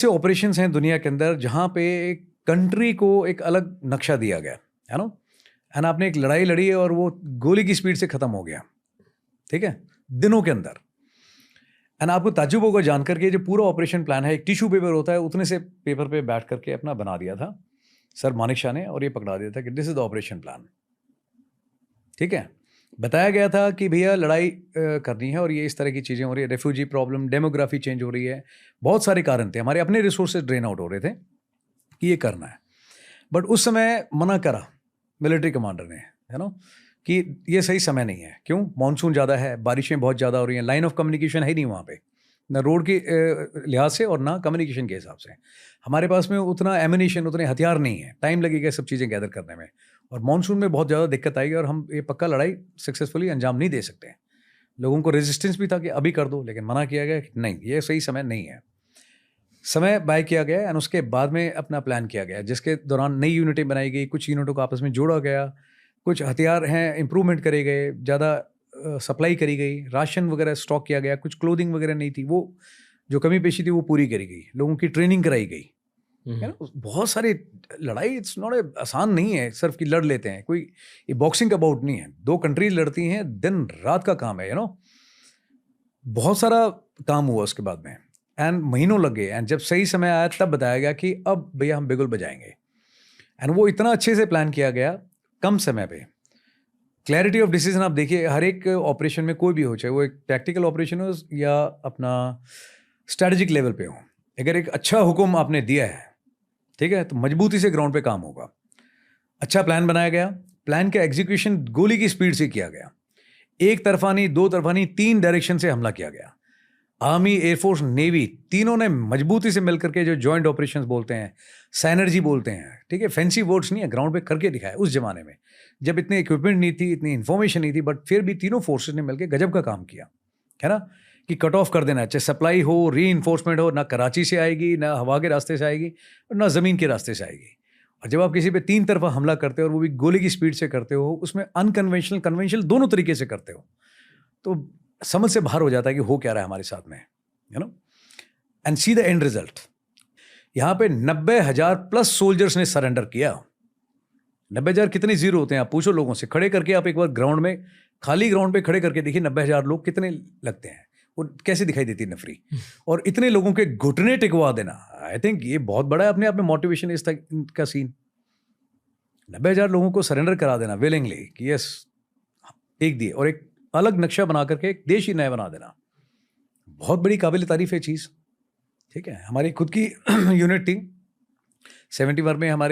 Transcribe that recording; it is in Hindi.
से ऑपरेशंस हैं दुनिया के अंदर जहाँ पे एक कंट्री को एक अलग नक्शा दिया गया है ना। एंड आपने एक लड़ाई लड़ी है और वो गोली की स्पीड से ख़त्म हो गया, ठीक है, दिनों के अंदर। एंड आपको ताज्जुब होगा जानकर के जो पूरा ऑपरेशन प्लान है, एक टिश्यू पेपर होता है, उतने से पेपर पे बैठ करके अपना बना दिया था सर मानिक शाह ने, और ये पकड़ा दिया था कि this is the operation plan. ठीक है, बताया गया था कि भैया लड़ाई करनी है और ये इस तरह की चीज़ें हो रही है, रेफ्यूजी प्रॉब्लम, डेमोग्राफी चेंज हो रही है, बहुत सारे कारण थे, हमारे अपने रिसोर्सेज ड्रेन आउट हो रहे थे कि ये करना है। बट उस समय मना करा मिलिट्री कमांडर ने, है ना, कि ये सही समय नहीं है। क्यों? मानसून ज़्यादा है, बारिशें बहुत ज़्यादा हो रही हैं, लाइन ऑफ कम्युनिकेशन है ही नहीं वहाँ पे, ना रोड के लिहाज से और ना कम्युनिकेशन के हिसाब से। हमारे पास में उतना एमिनेशन, उतने हथियार नहीं है, टाइम लगेगा सब चीज़ें गैदर करने में, और मानसून में बहुत ज़्यादा दिक्कत आएगी और हम ये पक्का लड़ाई सक्सेसफुली अंजाम नहीं दे सकते हैं। लोगों को रेजिस्टेंस भी था कि अभी कर दो, लेकिन मना किया गया कि नहीं, ये सही समय नहीं है। समय बाय किया गया एंड उसके बाद में अपना प्लान किया गया, जिसके दौरान नई यूनिटें बनाई गई, कुछ यूनिटों को आपस में जोड़ा गया, कुछ हथियार हैं इम्प्रूवमेंट करे गए, ज़्यादा सप्लाई करी गई, राशन वगैरह स्टॉक किया गया, कुछ क्लोथिंग वगैरह नहीं थी, वो जो कमी पेशी थी वो पूरी करी गई, लोगों की ट्रेनिंग कराई गई, है ना। बहुत सारी लड़ाई, इट्स नॉट आसान नहीं है सिर्फ कि लड़ लेते हैं, कोई ये बॉक्सिंग का बाउट नहीं है, दो कंट्रीज लड़ती हैं, दिन रात का काम है, यू नो। बहुत सारा काम हुआ उसके बाद में एंड महीनों लग गए, एंड जब सही समय आया तब बताया गया कि अब भैया हम बिगुल बजाएंगे। एंड वो इतना अच्छे से प्लान किया गया, कम समय पे, क्लैरिटी ऑफ डिसीजन। आप देखिए हर एक ऑपरेशन में कोई भी हो, चाहे वो एक टैक्टिकल ऑपरेशन हो या अपना स्ट्रैटेजिक लेवल पे हो, अगर एक अच्छा हुक्म आपने दिया है, ठीक है, तो मजबूती से ग्राउंड पे काम होगा। अच्छा प्लान बनाया गया, प्लान का एग्जीक्यूशन गोली की स्पीड से किया गया, एक तरफा नहीं, दो तरफा नहीं, 3 डायरेक्शन से हमला किया गया। आर्मी, एयरफोर्स, नेवी, तीनों ने मजबूती से मिलकर के जो जॉइंट ऑपरेशंस बोलते हैं, साइनर्जी बोलते हैं, ठीक है, फैंसी वर्ड्स नहीं है, ग्राउंड पे करके दिखाया उस जमाने में जब इतने इक्विपमेंट नहीं थी, इतनी इन्फॉर्मेशन नहीं थी, बट फिर भी तीनों फोर्सेस ने मिलकर गजब का काम किया, है ना, कि कट ऑफ कर देना, चाहे सप्लाई हो, री इन्फोर्समेंट हो, ना कराची से आएगी, ना हवा के रास्ते से आएगी, और ना ज़मीन के रास्ते से आएगी। और जब आप किसी पे 3 तरफा हमला करते हो और वो भी गोली की स्पीड से करते हो, उसमें अनकन्वेंशनल, कन्वेंशनल दोनों तरीके से करते हो, तो समझ से बाहर हो जाता है कि हो क्या रहा है हमारे साथ में, you know. And see the end result. यहाँ पे 90,000 प्लस सोल्जर्स ने सरेंडर किया। 90,000 कितने जीरो होते हैं आप पूछो लोगों से, खड़े करके आप एक बार ग्राउंड में, खाली ग्राउंड पे खड़े करके देखिए 90,000 लोग कितने लगते हैं, वो कैसे दिखाई देती है नफरी। और इतने लोगों के घुटने टिकवा देना, आई थिंक ये बहुत बड़ा है अपने आप में मोटिवेशन इस तक का सीन। 90,000 लोगों को सरेंडर करा देना विलिंगली कि यस, एक दिए, और एक अलग नक्शा बना करके एक देश ही नया बना देना, बहुत बड़ी काबिल तारीफ है चीज़। ठीक है, हमारी खुद की यूनिट थी 71 में, हमारे